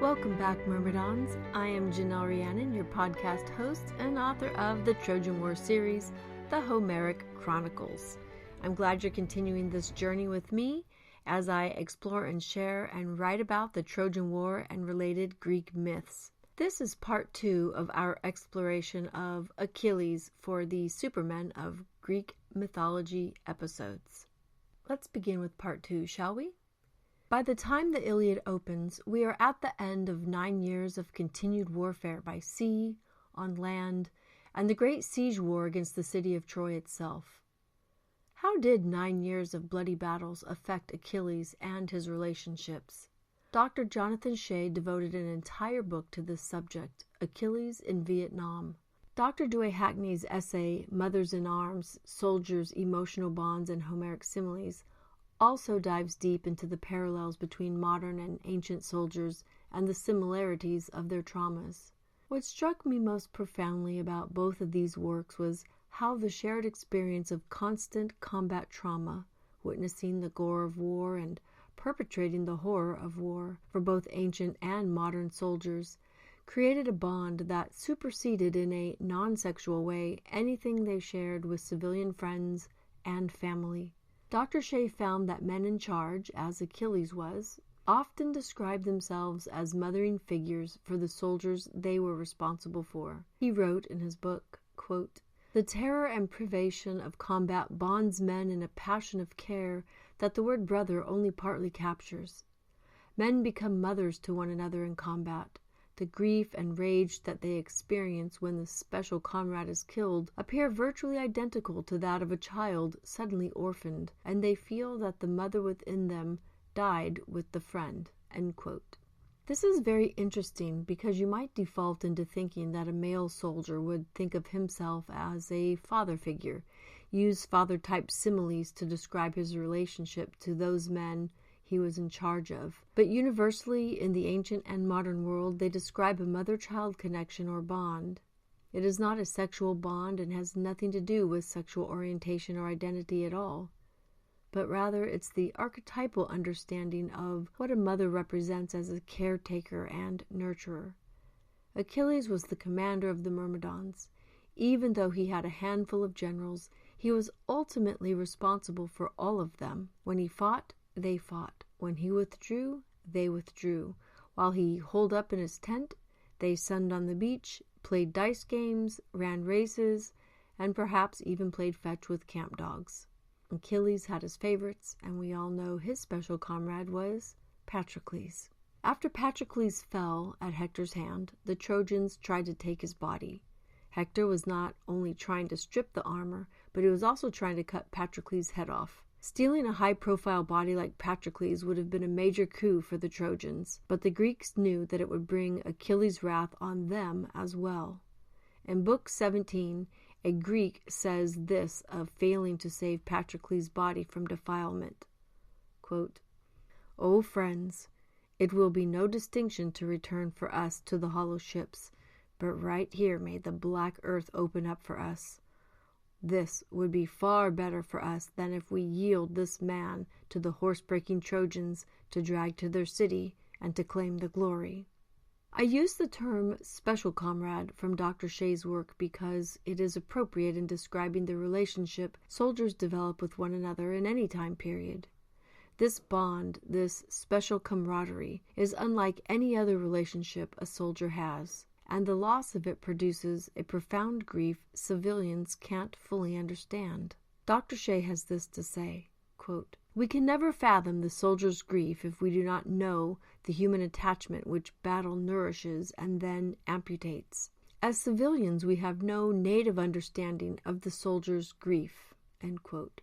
Welcome back, Myrmidons. I am Janelle Rhiannon, your podcast host and author of the Trojan War series, The Homeric Chronicles. I'm glad you're continuing this journey with me as I explore and share and write about the Trojan War and related Greek myths. This is part 2 of our exploration of Achilles for the Supermen of Greek mythology episodes. Let's begin with part 2, shall we? By the time the Iliad opens, we are at the end of 9 years of continued warfare by sea, on land, and the great siege war against the city of Troy itself. How did 9 years of bloody battles affect Achilles and his relationships? Dr. Jonathan Shea devoted an entire book to this subject, Achilles in Vietnam. Dr. Dewey Hackney's essay, Mothers in Arms, Soldiers, Emotional Bonds, and Homeric Similes, also dives deep into the parallels between modern and ancient soldiers and the similarities of their traumas. What struck me most profoundly about both of these works was how the shared experience of constant combat trauma, witnessing the gore of war and perpetrating the horror of war for both ancient and modern soldiers, created a bond that superseded in a non-sexual way anything they shared with civilian friends and family. Dr. Shea found that men in charge, as Achilles was, often described themselves as mothering figures for the soldiers they were responsible for. He wrote in his book, quote, "The terror and privation of combat bonds men in a passion of care that the word brother only partly captures. Men become mothers to one another in combat. The grief and rage that they experience when the special comrade is killed appear virtually identical to that of a child suddenly orphaned, and they feel that the mother within them died with the friend." End quote. This is very interesting because you might default into thinking that a male soldier would think of himself as a father figure, use father-type similes to describe his relationship to those men he was in charge of. But universally, in the ancient and modern world, they describe a mother-child connection or bond. It is not a sexual bond and has nothing to do with sexual orientation or identity at all, but rather it's the archetypal understanding of what a mother represents as a caretaker and nurturer. Achilles was the commander of the Myrmidons. Even though he had a handful of generals, he was ultimately responsible for all of them. When he fought, they fought. When he withdrew, they withdrew. While he holed up in his tent, they sunned on the beach, played dice games, ran races, and perhaps even played fetch with camp dogs. Achilles had his favorites, and we all know his special comrade was Patroclus. After Patroclus fell at Hector's hand, the Trojans tried to take his body. Hector was not only trying to strip the armor, but he was also trying to cut Patroclus' head off. Stealing a high-profile body like Patroclus would have been a major coup for the Trojans, but the Greeks knew that it would bring Achilles' wrath on them as well. In Book 17, a Greek says this of failing to save Patroclus' body from defilement, quote, "O friends, it will be no distinction to return for us to the hollow ships, but right here may the black earth open up for us. This would be far better for us than if we yield this man to the horse-breaking Trojans to drag to their city and to claim the glory." I use the term special comrade from Dr. Shea's work because it is appropriate in describing the relationship soldiers develop with one another in any time period. This bond, this special camaraderie, is unlike any other relationship a soldier has, and the loss of it produces a profound grief civilians can't fully understand. Dr. Shea has this to say, quote, "We can never fathom the soldier's grief if we do not know the human attachment which battle nourishes and then amputates. As civilians, we have no native understanding of the soldier's grief." End quote.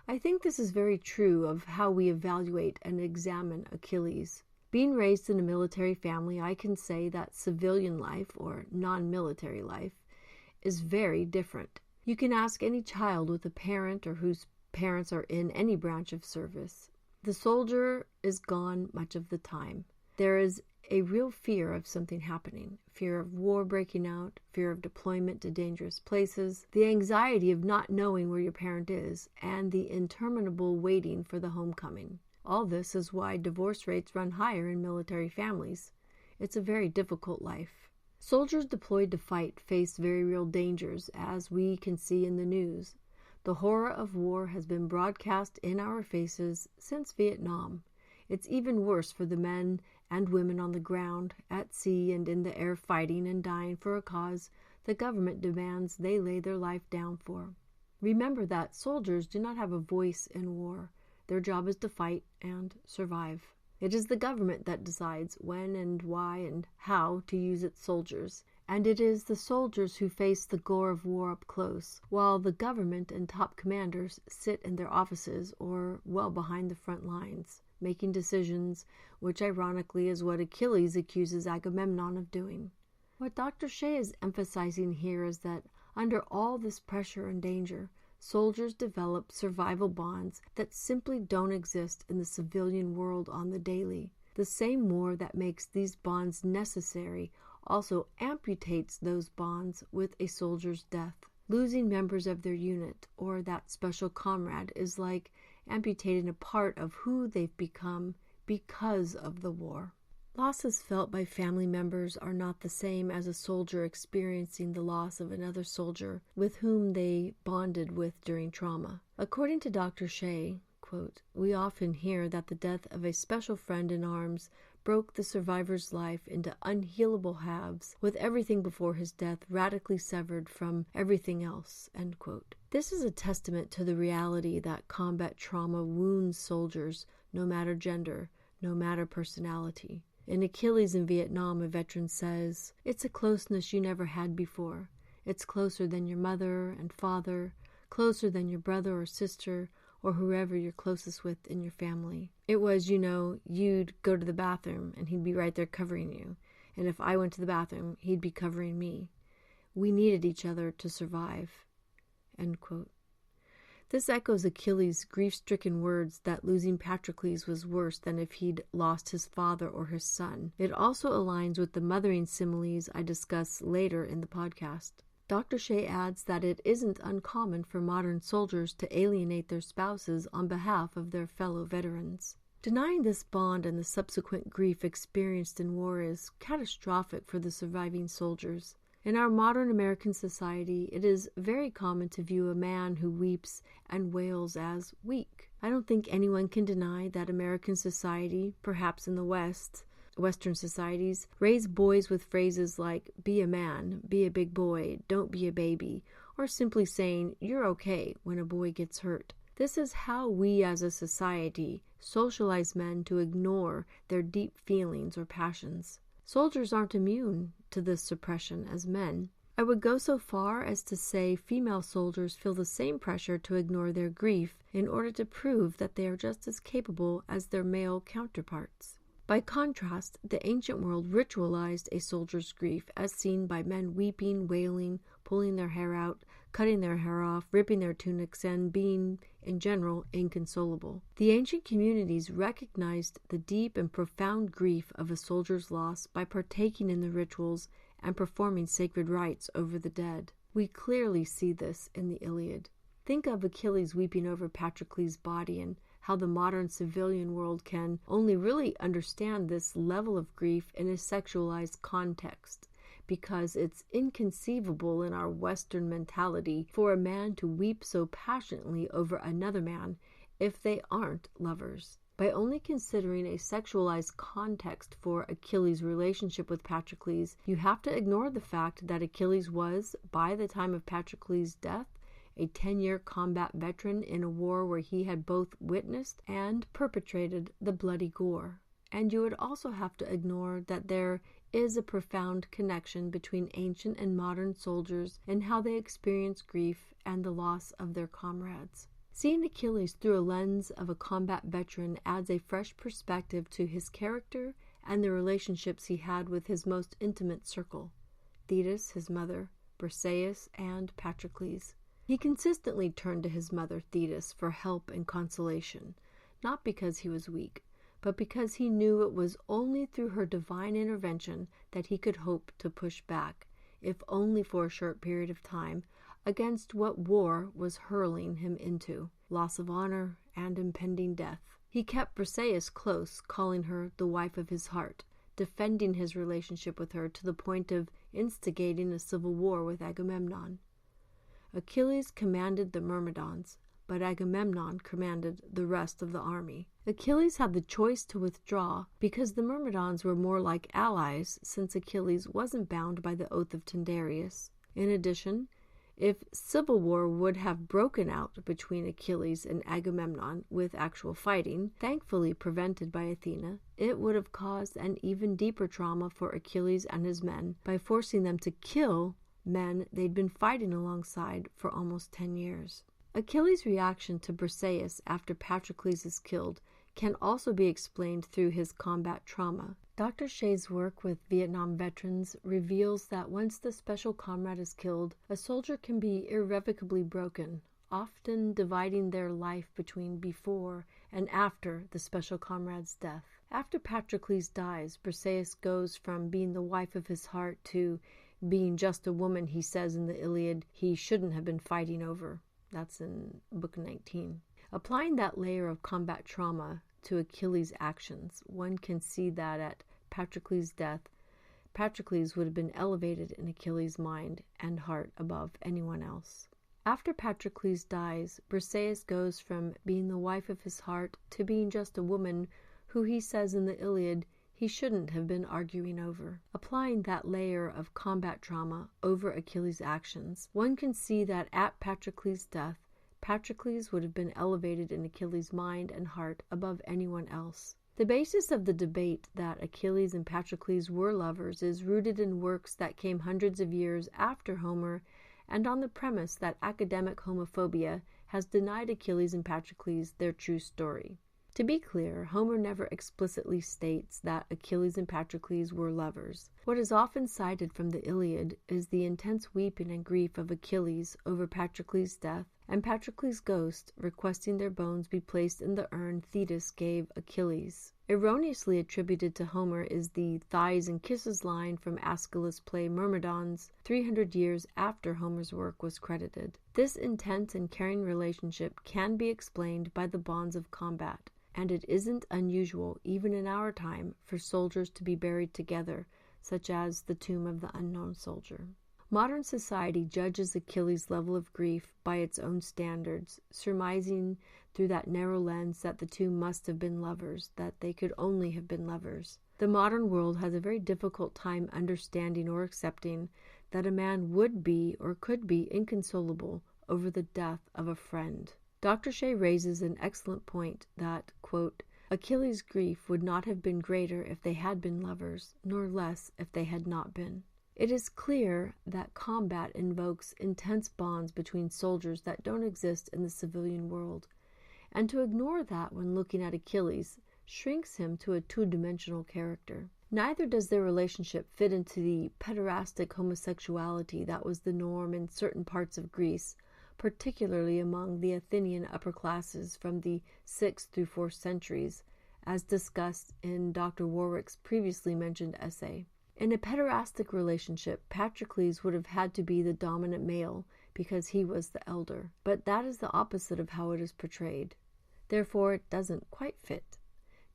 I think this is very true of how we evaluate and examine Achilles. Being raised in a military family, I can say that civilian life, or non-military life, is very different. You can ask any child with a parent or whose parents are in any branch of service. The soldier is gone much of the time. There is a real fear of something happening, fear of war breaking out, fear of deployment to dangerous places, the anxiety of not knowing where your parent is, and the interminable waiting for the homecoming. All this is why divorce rates run higher in military families. It's a very difficult life. Soldiers deployed to fight face very real dangers, as we can see in the news. The horror of war has been broadcast in our faces since Vietnam. It's even worse for the men and women on the ground, at sea, and in the air fighting and dying for a cause the government demands they lay their life down for. Remember that soldiers do not have a voice in war. Their job is to fight and survive. It is the government that decides when and why and how to use its soldiers, and it is the soldiers who face the gore of war up close, while the government and top commanders sit in their offices or well behind the front lines, making decisions, which ironically is what Achilles accuses Agamemnon of doing. What Dr. Shea is emphasizing here is that under all this pressure and danger, soldiers develop survival bonds that simply don't exist in the civilian world on the daily. The same war that makes these bonds necessary also amputates those bonds with a soldier's death. Losing members of their unit or that special comrade is like amputating a part of who they've become because of the war. Losses felt by family members are not the same as a soldier experiencing the loss of another soldier with whom they bonded with during trauma. According to Dr. Shea, quote, "We often hear that the death of a special friend in arms broke the survivor's life into unhealable halves, with everything before his death radically severed from everything else," end quote. This is a testament to the reality that combat trauma wounds soldiers, no matter gender, no matter personality. In Achilles in Vietnam, a veteran says, "It's a closeness you never had before. It's closer than your mother and father, closer than your brother or sister, or whoever you're closest with in your family. It was, you'd go to the bathroom and he'd be right there covering you. And if I went to the bathroom, he'd be covering me. We needed each other to survive," end quote. This echoes Achilles' grief-stricken words that losing Patroclus was worse than if he'd lost his father or his son. It also aligns with the mothering similes I discuss later in the podcast. Dr. Shea adds that it isn't uncommon for modern soldiers to alienate their spouses on behalf of their fellow veterans. Denying this bond and the subsequent grief experienced in war is catastrophic for the surviving soldiers. In our modern American society, it is very common to view a man who weeps and wails as weak. I don't think anyone can deny that American society, perhaps in the Western societies, raise boys with phrases like, "Be a man, be a big boy, don't be a baby," or simply saying, "You're okay," when a boy gets hurt. This is how we as a society socialize men to ignore their deep feelings or passions. Soldiers aren't immune to this suppression as men. I would go so far as to say female soldiers feel the same pressure to ignore their grief in order to prove that they are just as capable as their male counterparts. By contrast, the ancient world ritualized a soldier's grief as seen by men weeping, wailing, pulling their hair out, cutting their hair off, ripping their tunics, and being, in general, inconsolable. The ancient communities recognized the deep and profound grief of a soldier's loss by partaking in the rituals and performing sacred rites over the dead. We clearly see this in the Iliad. Think of Achilles weeping over Patroclus' body and how the modern civilian world can only really understand this level of grief in a sexualized context, because it's inconceivable in our Western mentality for a man to weep so passionately over another man if they aren't lovers. By only considering a sexualized context for Achilles' relationship with Patroclus, you have to ignore the fact that Achilles was, by the time of Patroclus' death, a 10-year combat veteran in a war where he had both witnessed and perpetrated the bloody gore. And you would also have to ignore that there is a profound connection between ancient and modern soldiers and how they experience grief and the loss of their comrades. Seeing Achilles through a lens of a combat veteran adds a fresh perspective to his character and the relationships he had with his most intimate circle, Thetis, his mother, Briseis, and Patroclus. He consistently turned to his mother Thetis for help and consolation, not because he was weak, but because he knew it was only through her divine intervention that he could hope to push back, if only for a short period of time, against what war was hurling him into, loss of honor and impending death. He kept Briseis close, calling her the wife of his heart, defending his relationship with her to the point of instigating a civil war with Agamemnon. Achilles commanded the Myrmidons, but Agamemnon commanded the rest of the army. Achilles had the choice to withdraw because the Myrmidons were more like allies since Achilles wasn't bound by the oath of Tyndareus. In addition, if civil war would have broken out between Achilles and Agamemnon with actual fighting, thankfully prevented by Athena, it would have caused an even deeper trauma for Achilles and his men by forcing them to kill men they'd been fighting alongside for almost 10 years. Achilles' reaction to Briseis after Patroclus is killed can also be explained through his combat trauma. Dr. Shea's work with Vietnam veterans reveals that once the special comrade is killed, a soldier can be irrevocably broken, often dividing their life between before and after the special comrade's death. After Patroclus dies, Briseis goes from being the wife of his heart to being just a woman he says in the Iliad he shouldn't have been fighting over. That's in Book 19. Applying that layer of combat trauma to Achilles' actions, one can see that at Patroclus' death, Patroclus would have been elevated in Achilles' mind and heart above anyone else. After Patroclus dies, Briseis goes from being the wife of his heart to being just a woman who he says in the Iliad he shouldn't have been arguing over. Applying that layer of combat trauma over Achilles' actions, one can see that at Patroclus' death, Patroclus would have been elevated in Achilles' mind and heart above anyone else. The basis of the debate that Achilles and Patroclus were lovers is rooted in works that came hundreds of years after Homer and on the premise that academic homophobia has denied Achilles and Patroclus their true story. To be clear, Homer never explicitly states that Achilles and Patroclus were lovers. What is often cited from the Iliad is the intense weeping and grief of Achilles over Patroclus' death, and Patroclus' ghost requesting their bones be placed in the urn Thetis gave Achilles. Erroneously attributed to Homer is the thighs and kisses line from Aeschylus' play Myrmidons, 300 years after Homer's work was credited. This intense and caring relationship can be explained by the bonds of combat, and it isn't unusual, even in our time, for soldiers to be buried together, such as the tomb of the unknown soldier. Modern society judges Achilles' level of grief by its own standards, surmising through that narrow lens that the two must have been lovers, that they could only have been lovers. The modern world has a very difficult time understanding or accepting that a man would be or could be inconsolable over the death of a friend. Dr. Shea raises an excellent point that, quote, Achilles' grief would not have been greater if they had been lovers, nor less if they had not been. It is clear that combat invokes intense bonds between soldiers that don't exist in the civilian world, and to ignore that when looking at Achilles shrinks him to a two-dimensional character. Neither does their relationship fit into the pederastic homosexuality that was the norm in certain parts of Greece, particularly among the Athenian upper classes from the 6th through 4th centuries, as discussed in Dr. Warwick's previously mentioned essay. In a pederastic relationship, Patroclus would have had to be the dominant male because he was the elder, but that is the opposite of how it is portrayed. Therefore, it doesn't quite fit.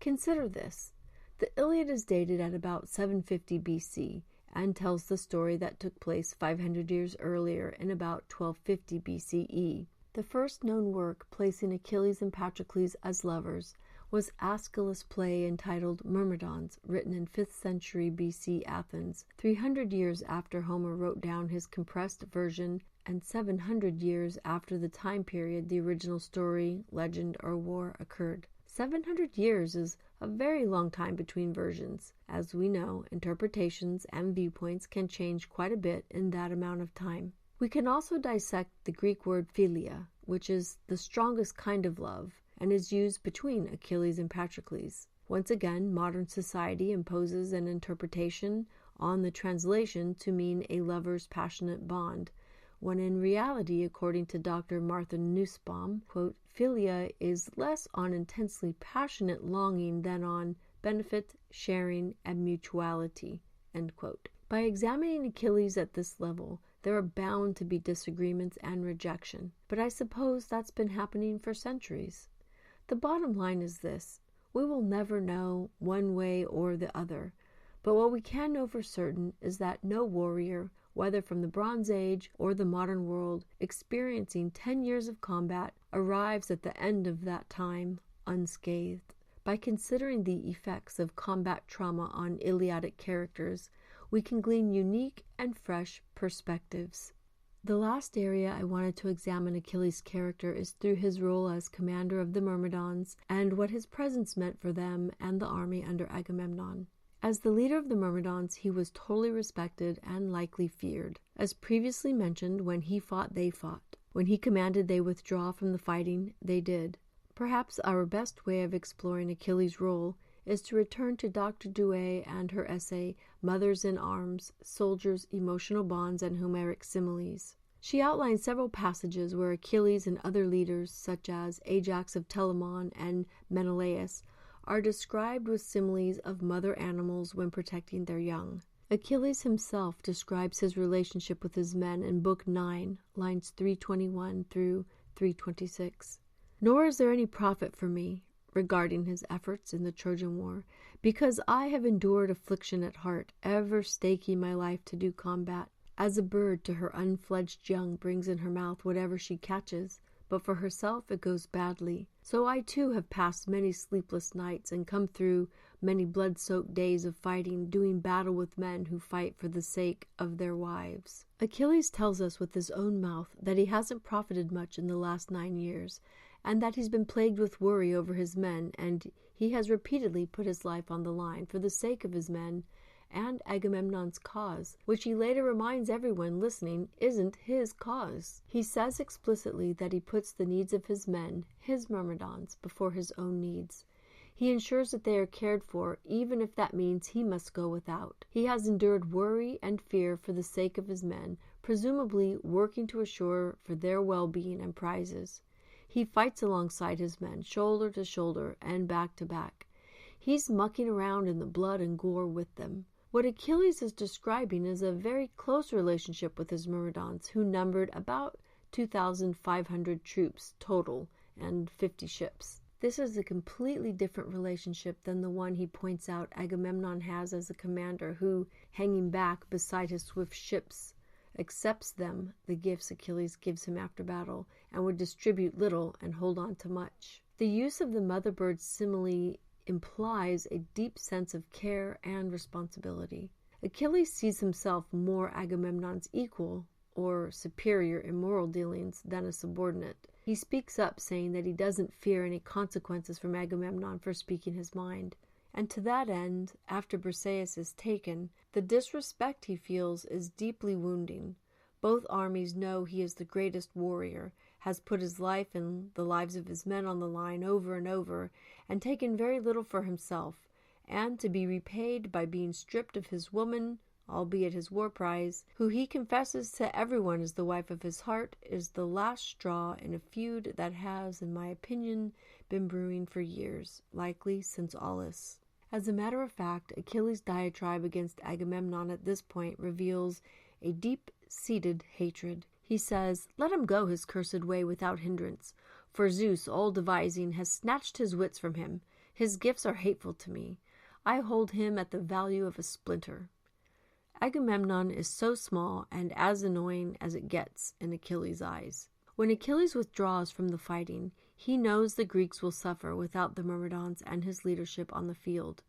Consider this. The Iliad is dated at about 750 BC, and tells the story that took place 500 years earlier in about 1250 BCE. The first known work placing Achilles and Patroclus as lovers was Aeschylus' play entitled Myrmidons, written in 5th century BC Athens, 300 years after Homer wrote down his compressed version and 700 years after the time period the original story, legend, or war occurred. 700 years is a very long time between versions. As we know, interpretations and viewpoints can change quite a bit in that amount of time. We can also dissect the Greek word philia, which is the strongest kind of love, and is used between Achilles and Patroclus. Once again, modern society imposes an interpretation on the translation to mean a lover's passionate bond, when in reality, according to Dr. Martha Nussbaum, quote, philia is less on intensely passionate longing than on benefit, sharing, and mutuality, end quote. By examining Achilles at this level, there are bound to be disagreements and rejection, but I suppose that's been happening for centuries. The bottom line is this: we will never know one way or the other, But what we can know for certain is that no warrior, whether from the Bronze Age or the modern world, experiencing 10 years of combat, arrives at the end of that time unscathed. By considering the effects of combat trauma on Iliadic characters, we can glean unique and fresh perspectives. The last area I wanted to examine Achilles' character is through his role as commander of the Myrmidons and what his presence meant for them and the army under Agamemnon. As the leader of the Myrmidons, he was totally respected and likely feared. As previously mentioned, when he fought, they fought. When he commanded they withdraw from the fighting, they did. Perhaps our best way of exploring Achilles' role is to return to Dr. Douay and her essay, Mothers in Arms, Soldiers, Emotional Bonds, and Homeric Similes. She outlines several passages where Achilles and other leaders, such as Ajax of Telamon and Menelaus, are described with similes of mother animals when protecting their young. Achilles himself describes his relationship with his men in Book 9, lines 321 through 326. Nor is there any profit for me, regarding his efforts in the Trojan War, because I have endured affliction at heart, ever staking my life to do combat. As a bird to her unfledged young brings in her mouth whatever she catches, but for herself it goes badly. So I too have passed many sleepless nights and come through many blood-soaked days of fighting, doing battle with men who fight for the sake of their wives. Achilles tells us with his own mouth that he hasn't profited much in the last 9 years, and that he's been plagued with worry over his men, and he has repeatedly put his life on the line for the sake of his men and Agamemnon's cause, which he later reminds everyone listening isn't his cause. He says explicitly that he puts the needs of his men, his Myrmidons, before his own needs. He ensures that they are cared for, even if that means he must go without. He has endured worry and fear for the sake of his men, presumably working to assure for their well-being and prizes. He fights alongside his men, shoulder to shoulder and back to back. He's mucking around in the blood and gore with them. What Achilles is describing is a very close relationship with his Myrmidons, who numbered about 2,500 troops total and 50 ships. This is a completely different relationship than the one he points out Agamemnon has as a commander who, hanging back beside his swift ships, accepts them, the gifts Achilles gives him after battle, and would distribute little and hold on to much. The use of the mother bird simile implies a deep sense of care and responsibility. Achilles sees himself more Agamemnon's equal or superior in moral dealings than a subordinate. He speaks up, saying that he doesn't fear any consequences from Agamemnon for speaking his mind. And to that end, after Briseis is taken, the disrespect he feels is deeply wounding. Both armies know he is the greatest warrior, has put his life and the lives of his men on the line over and over, and taken very little for himself, and to be repaid by being stripped of his woman, albeit his war prize, who he confesses to everyone is the wife of his heart, is the last straw in a feud that has, in my opinion, been brewing for years, likely since Aulis. As a matter of fact, Achilles' diatribe against Agamemnon at this point reveals a deep-seated hatred. He says, "Let him go his cursed way without hindrance, for Zeus, all-devising, has snatched his wits from him. His gifts are hateful to me. I hold him at the value of a splinter." Agamemnon is so small and as annoying as it gets in Achilles' eyes. When Achilles withdraws from the fighting, he knows the Greeks will suffer without the Myrmidons and his leadership on the field.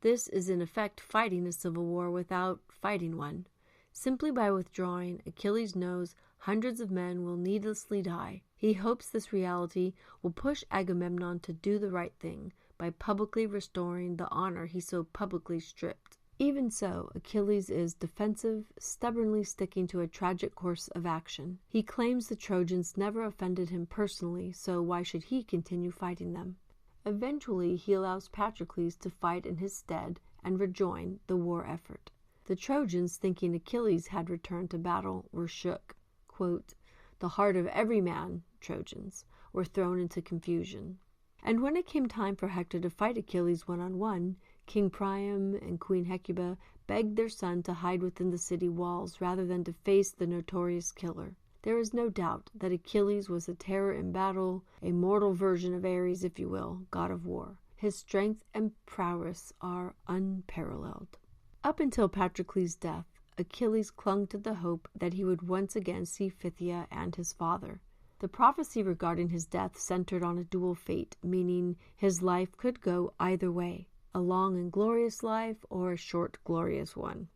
This is in effect fighting a civil war without fighting one. Simply by withdrawing, Achilles knows hundreds of men will needlessly die. He hopes this reality will push Agamemnon to do the right thing by publicly restoring the honor he so publicly stripped. Even so, Achilles is defensive, stubbornly sticking to a tragic course of action. He claims the Trojans never offended him personally, so why should he continue fighting them? Eventually, he allows Patroclus to fight in his stead and rejoin the war effort. The Trojans, thinking Achilles had returned to battle, were shook. Quote, "The heart of every man," Trojans, were thrown into confusion. And when it came time for Hector to fight Achilles one-on-one, King Priam and Queen Hecuba begged their son to hide within the city walls rather than to face the notorious killer. There is no doubt that Achilles was a terror in battle, a mortal version of Ares, if you will, god of war. His strength and prowess are unparalleled. Up until Patroclus' death, Achilles clung to the hope that he would once again see Phthia and his father. The prophecy regarding his death centered on a dual fate, meaning his life could go either way, a long and glorious life or a short, glorious one.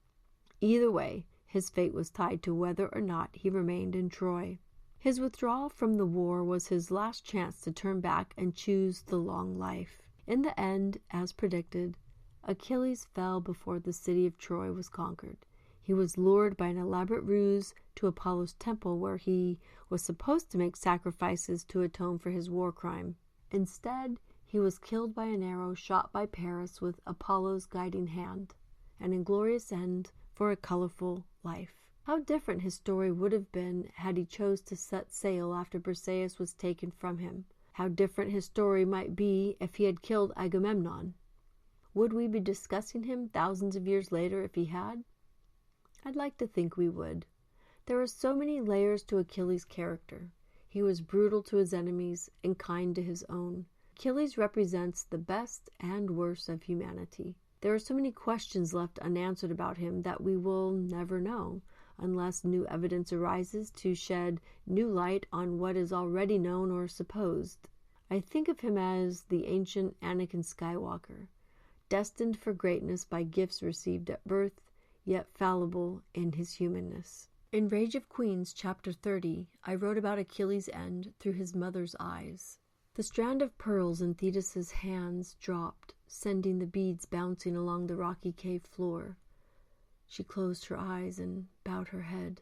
Either way, his fate was tied to whether or not he remained in Troy. His withdrawal from the war was his last chance to turn back and choose the long life. In the end, as predicted, Achilles fell before the city of Troy was conquered. He was lured by an elaborate ruse to Apollo's temple where he was supposed to make sacrifices to atone for his war crime. Instead, he was killed by an arrow shot by Paris with Apollo's guiding hand. An inglorious end for a colorful life. How different his story would have been had he chose to set sail after Briseis was taken from him. How different his story might be if he had killed Agamemnon. Would we be discussing him thousands of years later if he had? I'd like to think we would. There are so many layers to Achilles' character. He was brutal to his enemies and kind to his own. Achilles represents the best and worst of humanity. There are so many questions left unanswered about him that we will never know, unless new evidence arises to shed new light on what is already known or supposed. I think of him as the ancient Anakin Skywalker, destined for greatness by gifts received at birth, yet fallible in his humanness. In Rage of Queens, chapter 30, I wrote about Achilles' end through his mother's eyes. The strand of pearls in Thetis's hands dropped, sending the beads bouncing along the rocky cave floor. She closed her eyes and bowed her head.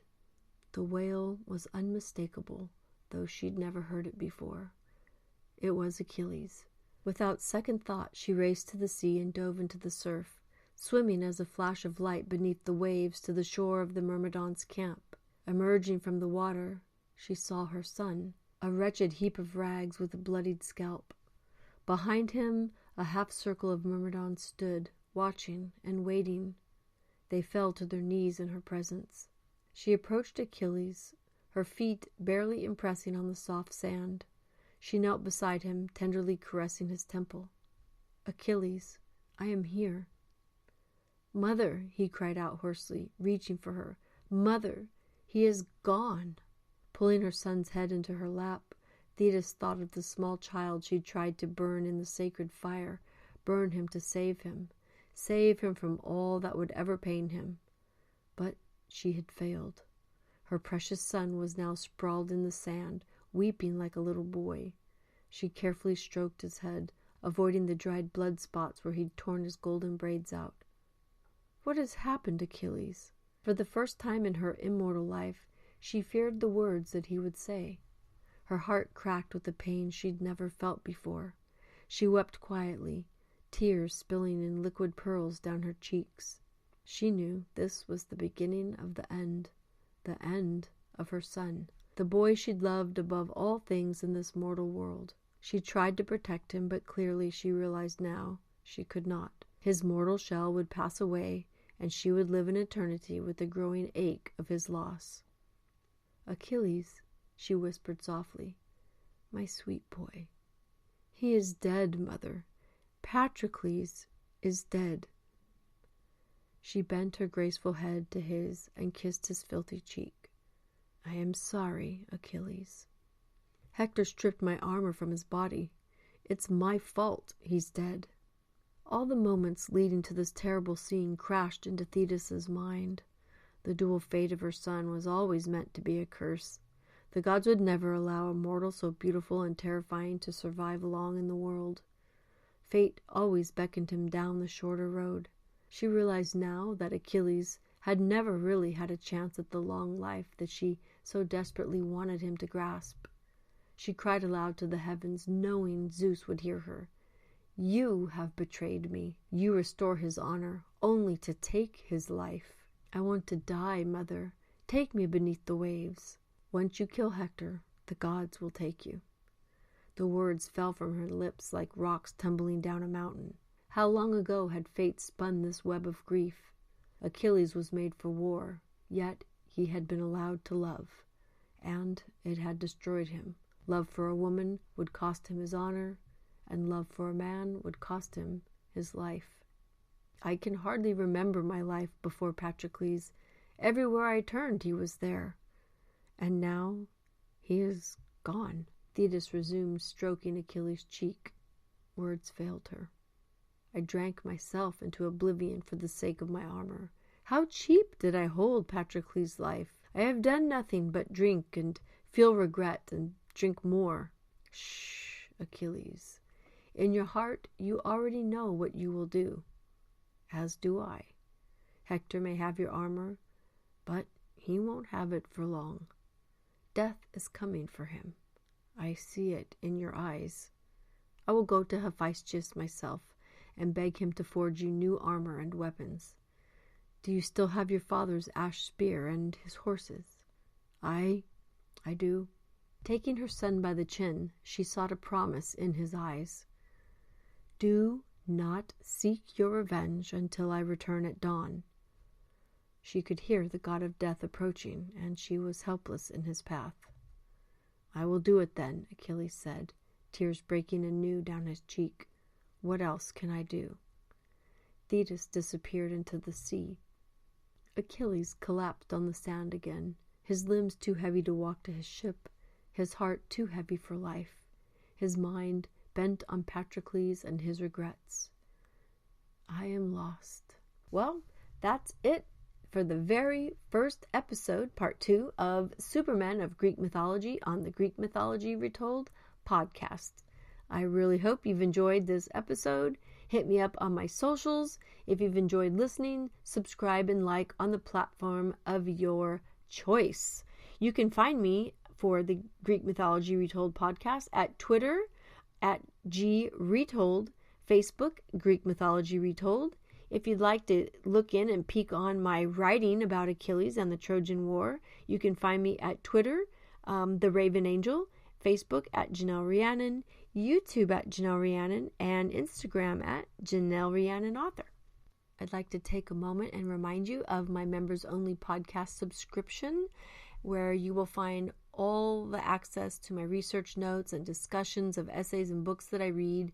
The wail was unmistakable, though she'd never heard it before. It was Achilles. Without second thought, she raced to the sea and dove into the surf, swimming as a flash of light beneath the waves to the shore of the Myrmidons' camp. Emerging from the water, she saw her son, a wretched heap of rags with a bloodied scalp. Behind him, a half-circle of Myrmidons stood, watching and waiting. They fell to their knees in her presence. She approached Achilles, her feet barely impressing on the soft sand. She knelt beside him, tenderly caressing his temple. "Achilles, I am here." "Mother," he cried out hoarsely, reaching for her. "Mother, he is gone." Pulling her son's head into her lap, Thetis thought of the small child she'd tried to burn in the sacred fire, burn him to save him from all that would ever pain him. But she had failed. Her precious son was now sprawled in the sand, weeping like a little boy. She carefully stroked his head, avoiding the dried blood spots where he'd torn his golden braids out. "What has happened, Achilles?" For the first time in her immortal life, she feared the words that he would say. Her heart cracked with a pain she'd never felt before. She wept quietly, tears spilling in liquid pearls down her cheeks. She knew this was the beginning of the end of her son, the boy she'd loved above all things in this mortal world. She tried to protect him, but clearly she realized now she could not. His mortal shell would pass away, and she would live in eternity with the growing ache of his loss. "Achilles," she whispered softly, "my sweet boy. He is dead, mother. Patroclus is dead." She bent her graceful head to his and kissed his filthy cheek. "I am sorry, Achilles. Hector stripped my armor from his body. It's my fault he's dead." All the moments leading to this terrible scene crashed into Thetis's mind. The dual fate of her son was always meant to be a curse. The gods would never allow a mortal so beautiful and terrifying to survive long in the world. Fate always beckoned him down the shorter road. She realized now that Achilles had never really had a chance at the long life that she so desperately wanted him to grasp. She cried aloud to the heavens, knowing Zeus would hear her. "You have betrayed me. You restore his honor, only to take his life. I want to die, mother. Take me beneath the waves. Once you kill Hector, the gods will take you." The words fell from her lips like rocks tumbling down a mountain. How long ago had fate spun this web of grief? Achilles was made for war, yet he had been allowed to love, and it had destroyed him. Love for a woman would cost him his honor, and love for a man would cost him his life. I can hardly remember my life before Patroclus. Everywhere I turned, he was there. And now he is gone. Thetis resumed, stroking Achilles' cheek. Words failed her. I drank myself into oblivion for the sake of my armor. How cheap did I hold Patroclus' life? I have done nothing but drink and feel regret and drink more. Shh, Achilles. In your heart, you already know what you will do. As do I. Hector may have your armor, but he won't have it for long. Death is coming for him. I see it in your eyes. I will go to Hephaestus myself and beg him to forge you new armor and weapons. Do you still have your father's ash spear and his horses? I do. Taking her son by the chin, she sought a promise in his eyes. Do not seek your revenge until I return at dawn. She could hear the god of death approaching, and she was helpless in his path. I will do it then, Achilles said, tears breaking anew down his cheek. What else can I do? Thetis disappeared into the sea. Achilles collapsed on the sand again, his limbs too heavy to walk to his ship, his heart too heavy for life, his mind bent on Patroclus and his regrets. I am lost. Well, that's it for the very first episode, part 2 of Supermen of Greek Mythology on the Greek Mythology Retold podcast. I really hope you've enjoyed this episode. Hit me up on my socials. If you've enjoyed listening, subscribe and like on the platform of your choice. You can find me for the Greek Mythology Retold podcast at Twitter, at GRetold, Facebook, Greek Mythology Retold. If you'd like to look in and peek on my writing about Achilles and the Trojan War, you can find me at Twitter, The Raven Angel, Facebook at Janelle Rhiannon, YouTube at Janelle Rhiannon, and Instagram at Janelle Rhiannon Author. I'd like to take a moment and remind you of my members-only podcast subscription, where you will find all the access to my research notes and discussions of essays and books that I read,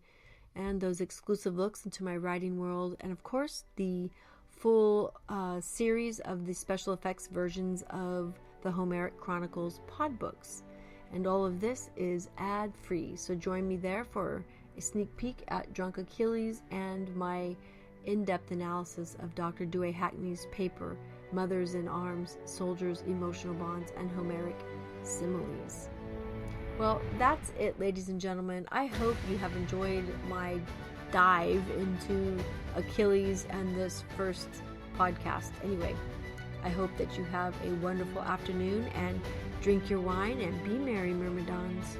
and those exclusive looks into my writing world, and of course the full series of the special effects versions of the Homeric Chronicles pod books. And all of this is ad-free, so join me there for a sneak peek at Drunk Achilles and my in-depth analysis of Dr. Dewey Hackney's paper, Mothers in Arms, Soldiers, Emotional Bonds, and Homeric Similes. Well, that's it, ladies and gentlemen. I hope you have enjoyed my dive into Achilles and this first podcast. Anyway, I hope that you have a wonderful afternoon and drink your wine and be merry, Myrmidons.